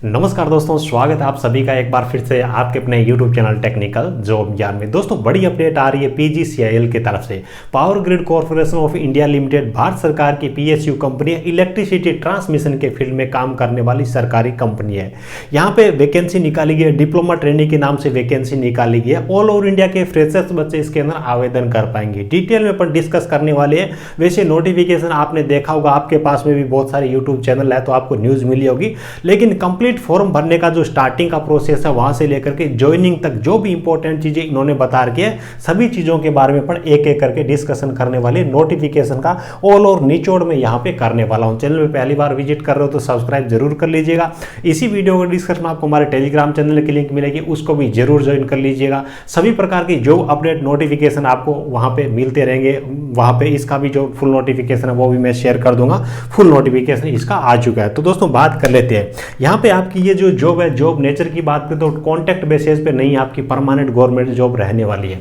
नमस्कार दोस्तों, स्वागत है आप सभी का एक बार फिर से आपके अपने YouTube चैनल टेक्निकल जॉब ज्ञान में। दोस्तों, बड़ी अपडेट आ रही है PGCIL की तरफ से। Power grid corporation of India limited Bharat सरकार की PSU कंपनी है। इलेक्ट्रिसिटी ट्रांसमिशन के फील्ड में काम करने वाली सरकारी कंपनी है। यहाँ पे वैकेंसी निकाली गई है, डिप्लोमा ट्रेनिंग के नाम से वैकेंसी निकाली गई है। ऑल ओवर इंडिया के फ्रेशर्स बच्चे इसके अंदर आवेदन कर पाएंगे। डिटेल में अपन डिस्कस करने वाले हैं। वैसे नोटिफिकेशन आपने देखा होगा, आपके पास में भी बहुत सारे यूट्यूब चैनल है तो आपको न्यूज़ मिली होगी, लेकिन कंप्लीट फॉर्म भरने का जो स्टार्टिंग का प्रोसेस है वहां से लेकर के ज्वाइनिंग तक जो भी इंपॉर्टेंट चीजें इन्होंने बता रखी है, सभी चीजों के बारे में अपन एक एक करके डिस्कशन करने वाले। नोटिफिकेशन का ऑल और निचोड़ में यहां पे करने वाला हूं। चैनल में पहली बार विजिट कर रहे हो तो सब्सक्राइब जरूर कर लीजिएगा। इसी वीडियो का डिस्क्रिप्शन में आपको हमारे टेलीग्राम चैनल की लिंक मिलेगी, उसको भी जरूर ज्वाइन कर लीजिएगा। सभी प्रकार की जो अपडेट नोटिफिकेशन आपको वहां पे मिलते रहेंगे। वहां पे इसका भी जो फुल नोटिफिकेशन है वो भी मैं शेयर कर दूंगा। फुल नोटिफिकेशन इसका आ चुका है। तो दोस्तों बात कर लेते हैं। यहाँ पे आपकी ये जो जॉब है, जॉब नेचर की बात करें तो कॉन्ट्रैक्ट बेसिस पे नहीं, आपकी परमानेंट गवर्नमेंट जॉब रहने वाली है।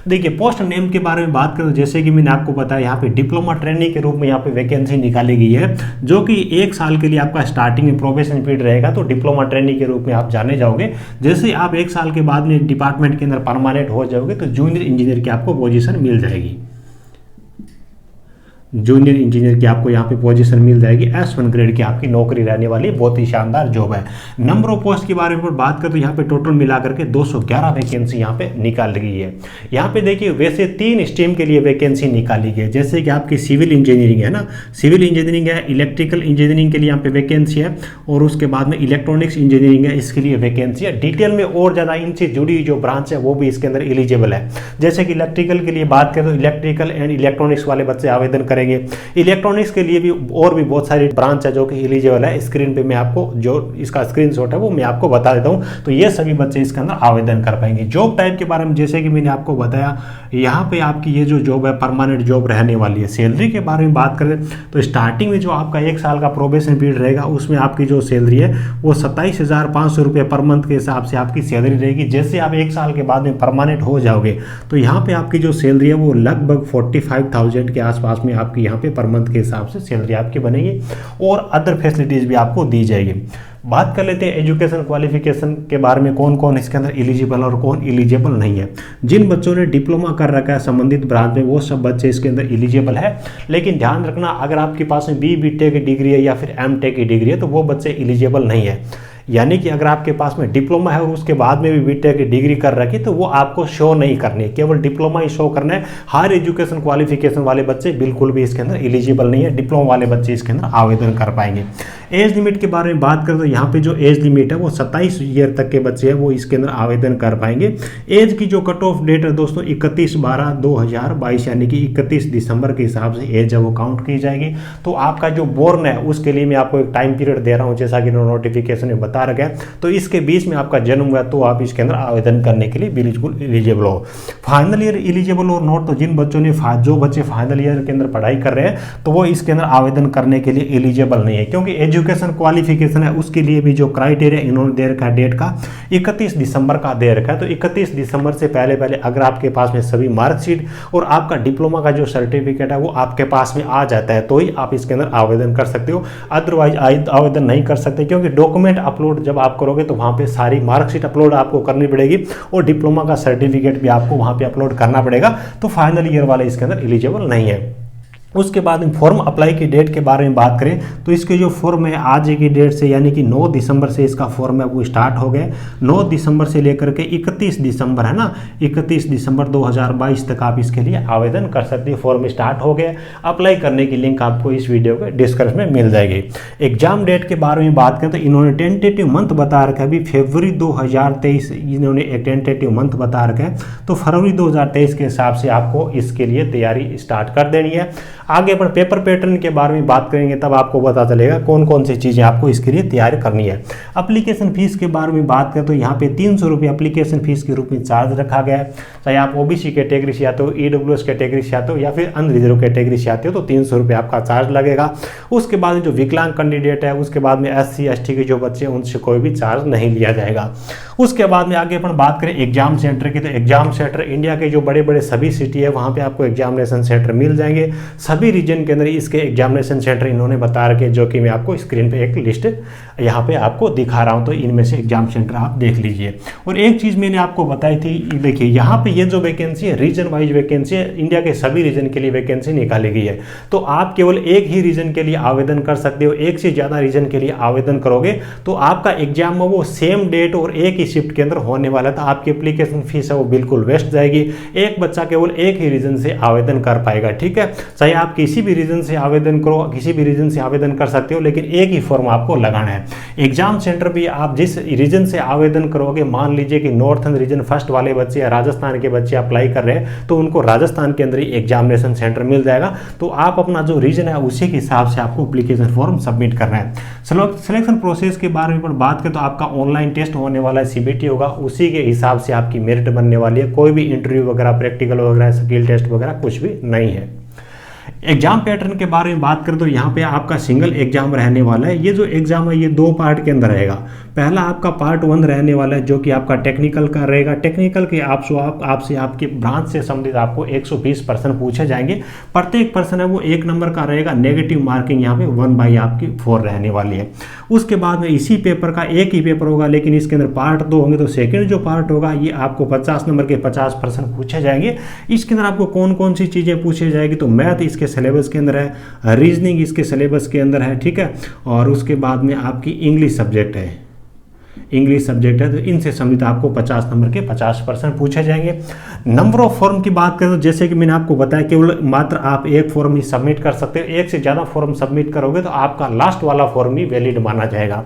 देखिए, पोस्ट नेम के बारे में बात करें तो जैसे कि मैंने आपको बताया, यहाँ पे डिप्लोमा ट्रेनिंग के रूप में यहाँ पे वैकेंसी निकाली गई है, जो कि 1 साल के लिए आपका स्टार्टिंग में प्रोबेशन पीरियड रहेगा। तो डिप्लोमा ट्रेनिंग के रूप में आप जाने जाओगे। जैसे आप 1 साल के बाद में डिपार्टमेंट के अंदर परमानेंट हो जाओगे तो जूनियर इंजीनियर की आपको पोजीशन मिल जाएगी। जूनियर इंजीनियर की आपको यहाँ पे पोजीशन मिल जाएगी। S1 ग्रेड की आपकी नौकरी रहने वाली है। बहुत ही शानदार जॉब है। नंबर ऑफ पोस्ट के बारे में बात करें तो यहाँ पे टोटल मिलाकर के 211 वैकेंसी यहाँ पे निकाल गई है। यहाँ पे देखिए, वैसे 3 स्ट्रीम के लिए वैकेंसी निकाली गई है। जैसे कि आपकी सिविल इंजीनियरिंग है ना, सिविल इंजीनियरिंग है, इलेक्ट्रिकल इंजीनियरिंग के लिए यहाँ पे वैकेंसी है, और उसके बाद में इलेक्ट्रॉनिक्स इंजीनियरिंग है, इसके लिए वैकेंसी है। डिटेल में और ज़्यादा इनसे जुड़ी जो ब्रांच है वो भी इसके अंदर एलिजिबल है। जैसे कि इलेक्ट्रिकल के लिए बात करें तो इलेक्ट्रिकल एंड इलेक्ट्रॉनिक्स वाले बच्चे आवेदन करेंगे। इलेक्ट्रॉनिक्स के लिए भी और भी बहुत सारी ब्रांच है जो कि एलिजिबल है। स्क्रीन पे मैं आपको जो इसका स्क्रीनशॉट है वो मैं आपको बता देता हूं। तो ये सभी बच्चे इसके अंदर आवेदन कर पाएंगे। जॉब टाइप के बारे में जैसे कि मैंने आपको बताया, यहाँ पे आपकी ये जो जॉब है परमानेंट जॉब रहने वाली है। सैलरी के बारे में बात करें तो स्टार्टिंग में जो आपका 1 साल का प्रोबेशन पीरियड रहेगा उसमें आपकी जो सैलरी है वो 27,500 रुपये पर मंथ के हिसाब से आपकी सैलरी रहेगी। जैसे आप 1 साल के बाद में परमानेंट हो जाओगे तो यहाँ पे आपकी जो सैलरी है वो लगभग 45,000 के आसपास में आपकी यहाँ पे पर मंथ के हिसाब से सैलरी आपकी बनेगी, और अदर फैसिलिटीज भी आपको दी जाएगी। बात कर लेते हैं एजुकेशन क्वालिफिकेशन के बारे में, कौन कौन इसके अंदर एलिजिबल और कौन एलिजिबल नहीं है। जिन बच्चों ने डिप्लोमा कर रखा है संबंधित ब्रांच में वो सब बच्चे इसके अंदर एलिजिबल है। लेकिन ध्यान रखना, अगर आपके पास में BTech की डिग्री है या फिर MTech की डिग्री है तो वो बच्चे एलिजिबल नहीं है। यानी कि अगर आपके पास में डिप्लोमा है और उसके बाद में भी BTech की डिग्री कर रखी तो वो आपको शो नहीं करनी है, केवल डिप्लोमा ही शो करना है। हायर एजुकेशन क्वालिफिकेशन वाले बच्चे बिल्कुल भी इसके अंदर एलिजिबल नहीं है। डिप्लोमा वाले बच्चे इसके अंदर आवेदन कर पाएंगे। एज लिमिट के बारे में बात करें तो यहाँ पे जो एज लिमिट है वो 27 ईयर तक के बच्चे हैं वो इसके अंदर आवेदन कर पाएंगे। एज की जो कट ऑफ डेट है दोस्तों 31/12/2022, यानी कि 31 दिसंबर के हिसाब से एज है वो काउंट की जाएगी। तो आपका जो बोर्न है उसके लिए मैं आपको एक टाइम पीरियड दे रहा हूँ, जैसा कि नोटिफिकेशन में बता रखा है। तो इसके बीच में आपका जन्म हुआ तो आप इसके अंदर आवेदन करने के लिए बिल्कुल एलिजिबल हो। फाइनल ईयर एलिजिबल और नॉट, तो जिन बच्चों ने जो बच्चे फाइनल ईयर के अंदर पढ़ाई कर रहे हैं तो वो इसके अंदर आवेदन करने के लिए एलिजिबल नहीं है, क्योंकि एजुकेशन क्वालिफिकेशन है उसके लिए भी जो क्राइटेरिया इन्होंने दे रखा है डेट का 31 दिसंबर का दे रखा है। तो 31 दिसंबर से पहले पहले अगर आपके पास में सभी मार्कशीट और आपका डिप्लोमा का जो सर्टिफिकेट है वो आपके पास में आ जाता है तो ही आप इसके अंदर आवेदन कर सकते हो। अदरवाइज आवेदन नहीं कर सकते, क्योंकि डॉक्यूमेंट अपलोड जब आप करोगे तो वहाँ पे सारी मार्कशीट अपलोड आपको करनी पड़ेगी और डिप्लोमा का सर्टिफिकेट भी आपको वहाँ पे अपलोड करना पड़ेगा। तो फाइनल ईयर वाले इसके अंदर एलिजिबल नहीं है। उसके बाद में फॉर्म अप्लाई की डेट के बारे में बात करें तो इसके जो फॉर्म है आज की डेट से, यानी कि 9 दिसंबर से इसका फॉर्म है वो स्टार्ट हो गया। 9 दिसंबर से लेकर के 31 दिसंबर है ना, 31 दिसंबर 2022 तक आप इसके लिए आवेदन कर सकते हैं। फॉर्म स्टार्ट हो गया। अप्लाई करने की लिंक आपको इस वीडियो के डिस्क्रिप्शन में मिल जाएगी। एग्जाम डेट के बारे में बात करें तो इन्होंने टेंटेटिव मंथ बता रखा है, अभी फरवरी 2023 इन्होंने एक टेंटेटिव मंथ बता रखा है। तो फरवरी 2023 के हिसाब से आपको इसके लिए तैयारी स्टार्ट कर देनी है। आगे अपन पेपर पैटर्न के बारे में बात करेंगे तब आपको पता चलेगा कौन कौन सी चीज़ें आपको इसके लिए तैयार करनी है। एप्लीकेशन फीस के बारे में बात करें तो यहाँ पे 300 रुपये एप्लीकेशन फीस के रूप में चार्ज रखा गया है। चाहे आप OBC कैटेगरी से आते हो, EWS कैटेगरी से आते हो या फिर अनरिजर्व कैटेगरी से आते हो तो 300 रुपये आपका चार्ज लगेगा। उसके बाद जो विकलांग कैंडिडेट है, उसके बाद में SC ST के जो बच्चे हैं उनसे कोई भी चार्ज नहीं लिया जाएगा। उसके बाद में आगे अपन बात करें एग्जाम सेंटर की, तो एग्जाम सेंटर इंडिया के जो बड़े बड़े सभी सिटी है वहाँ पे आपको एग्जामिनेशन सेंटर मिल जाएंगे। सभी रीजन के अंदर इसके एग्जामिनेशन सेंटर इन्होंने बता रखे, जो कि मैं आपको स्क्रीन पे एक लिस्ट यहाँ पे आपको दिखा रहा हूँ। तो इनमें से एग्जाम सेंटर आप देख लीजिए। और एक चीज़ मैंने आपको बताई थी, देखिए यहाँ पे ये जो वैकेंसी है रीजन वाइज वैकेंसी है, इंडिया के सभी रीजन के लिए वैकेंसी निकाली गई है। तो आप केवल एक ही रीजन के लिए आवेदन कर सकते हो। एक से ज़्यादा रीजन के लिए आवेदन करोगे तो आपका एग्जाम में वो सेम डेट और एक ही शिफ्ट के अंदर होने वाला था। आपकी एप्लीकेशन फीस है वो बिल्कुल वेस्ट जाएगी। एक बच्चा केवल एक ही रीजन से आवेदन कर पाएगा, ठीक है। चाहे आप किसी भी रीजन से आवेदन करो, किसी भी रीजन से आवेदन कर सकते हो, लेकिन एक ही फॉर्म आपको लगाना है। एग्जाम सेंटर भी आप जिस रीजन से आवेदन करोगे, मान लीजिए कि नॉर्थन रीजन फर्स्ट वाले बच्चे या राजस्थान के बच्चे अप्लाई कर रहे हैं, तो उनको राजस्थान के अंदर ही एग्जामिनेशन सेंटर मिल जाएगा। तो आप अपना जो रीजन है उसी के हिसाब से आपको एप्लीकेशन फॉर्म सबमिट करना है। सिलेक्शन प्रोसेस के बारे में बात करें तो आपका ऑनलाइन टेस्ट होने वाला है, सीबीटी होगा, उसी के हिसाब से आपकी मेरिट बनने वाली है। कोई भी इंटरव्यू वगैरह, प्रैक्टिकल वगैरह, स्किल टेस्ट वगैरह कुछ भी नहीं है। एग्जाम पैटर्न के बारे में बात करें तो यहाँ पे आपका सिंगल एग्जाम रहने वाला है। ये जो एग्जाम है ये 2 पार्ट के अंदर रहेगा। पहला आपका पार्ट 1 रहने वाला है, जो कि आपका टेक्निकल का रहेगा। टेक्निकल के आपसे आपकी ब्रांच से संबंधित आपको 120 प्रश्न पूछे जाएंगे। प्रत्येक प्रश्न है वो 1 नंबर का रहेगा। नेगेटिव मार्किंग यहाँ पे 1/4 आपकी 4 रहने वाली है। उसके बाद में इसी पेपर का एक ही पेपर होगा, लेकिन इसके अंदर पार्ट 2 होंगे। तो सेकेंड जो पार्ट होगा ये आपको 50 नंबर के 50 प्रश्न पूछे जाएंगे। इसके अंदर आपको कौन कौन सी चीज़ें पूछी जाएगी, तो मैथ इसके सिलेबस के अंदर है, रीजनिंग इसके सिलेबस के अंदर है, ठीक है। और उसके बाद में आपकी इंग्लिश सब्जेक्ट है, तो इनसे संबंधित आपको 50 नंबर के 50 प्रश्न पूछे जाएंगे। नंबर ऑफ फॉर्म की बात करें तो जैसे कि मैंने आपको बताया केवल मात्र आप एक फॉर्म ही सबमिट कर सकते हो। एक से ज़्यादा फॉर्म सबमिट करोगे तो आपका लास्ट वाला फॉर्म ही वैलिड माना जाएगा।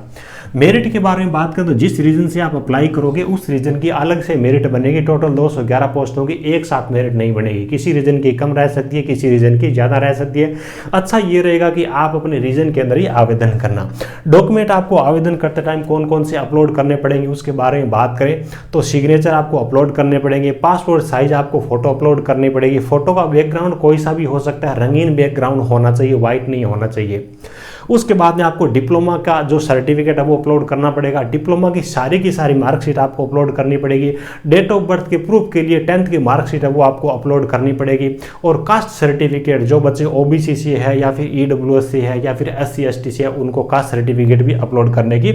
मेरिट के बारे में बात करें तो जिस रीजन से आप अप्लाई करोगे उस रीजन की अलग से मेरिट बनेगी। टोटल 211 पोस्ट होगी, एक साथ मेरिट नहीं बनेगी। किसी रीजन की कम रह सकती है, किसी रीजन की ज़्यादा रह सकती है। अच्छा ये रहेगा कि आप अपने रीजन के अंदर ही आवेदन करना। डॉक्यूमेंट आपको आवेदन करते टाइम कौन कौन से अपलोड करने पड़ेंगे उसके बारे में बात करें तो सिग्नेचर आपको अपलोड करने पड़ेंगे, पासपोर्ट साइज आपको फोटो अपलोड करनी पड़ेगी। फोटो का बैकग्राउंड कोई सा भी हो सकता है, रंगीन बैकग्राउंड होना चाहिए, व्हाइट नहीं होना चाहिए। उसके बाद में आपको डिप्लोमा का जो सर्टिफिकेट है वो अपलोड करना पड़ेगा। डिप्लोमा की सारी मार्कशीट आपको अपलोड करनी पड़ेगी। डेट ऑफ बर्थ के प्रूफ के लिए 10th की मार्कशीट है वो आपको अपलोड करनी पड़ेगी। और कास्ट सर्टिफिकेट जो बच्चे ओबीसी से है या फिर ईडब्ल्यूएस से है या फिर SC ST से है उनको कास्ट सर्टिफिकेट भी अपलोड करने की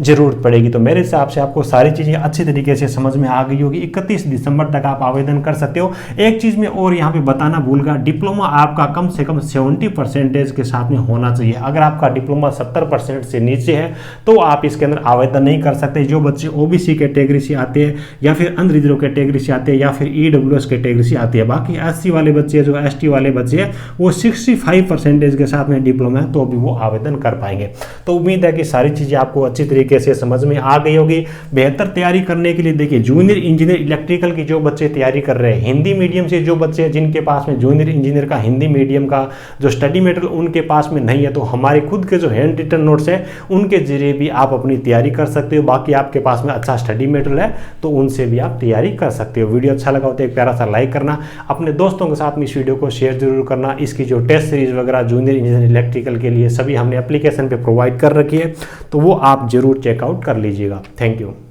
जरूरत पड़ेगी। तो मेरे हिसाब से आपको सारी चीज़ें अच्छी तरीके से समझ में आ गई होगी। 31 दिसंबर तक आप आवेदन कर सकते हो। एक चीज़ मैं और यहाँ पे बताना भूल गया, डिप्लोमा आपका कम से कम 70% के साथ में होना चाहिए। अगर आपका डिप्लोमा 70% से नीचे है तो आप इसके अंदर आवेदन नहीं कर सकते। जो बच्चे ओबीसी कैटेगरी से आते हैं या फिर अनरिजर्व कैटेगरी से आते हैं या फिर ईडब्ल्यूएस कैटेगरी से आते हैं, बाकी SC वाले बच्चे जो ST वाले बच्चे हैं वो 65% के साथ में डिप्लोमा है तो भी वो आवेदन कर पाएंगे। तो उम्मीद है कि सारी चीज़ें आपको अच्छी तरीके से समझ में आ गई होगी। बेहतर तैयारी करने के लिए देखिए जूनियर इंजीनियर इलेक्ट्रिकल की जो बच्चे तैयारी कर रहे हैं, हिंदी मीडियम से जो बच्चे जिनके पास में जूनियर इंजीनियर का हिंदी मीडियम का जो स्टडी मटेरियल उनके पास में नहीं है तो हमारे खुद के जो हैंड रिटन नोट्स है उनके जरिए भी आप अपनी तैयारी कर सकते हो। बाकी आपके पास में अच्छा स्टडी मटेरियल है तो उनसे भी आप तैयारी कर सकते हो। वीडियो अच्छा लगा हो तो एक प्यारा सा लाइक करना, अपने दोस्तों के साथ में इस वीडियो को शेयर जरूर करना। इसकी जो टेस्ट सीरीज वगैरह जूनियर इंजीनियर इलेक्ट्रिकल के लिए सभी हमने एप्लीकेशन पे प्रोवाइड कर रखी है तो वो आप जरूर चेकआउट कर लीजिएगा। Thank you.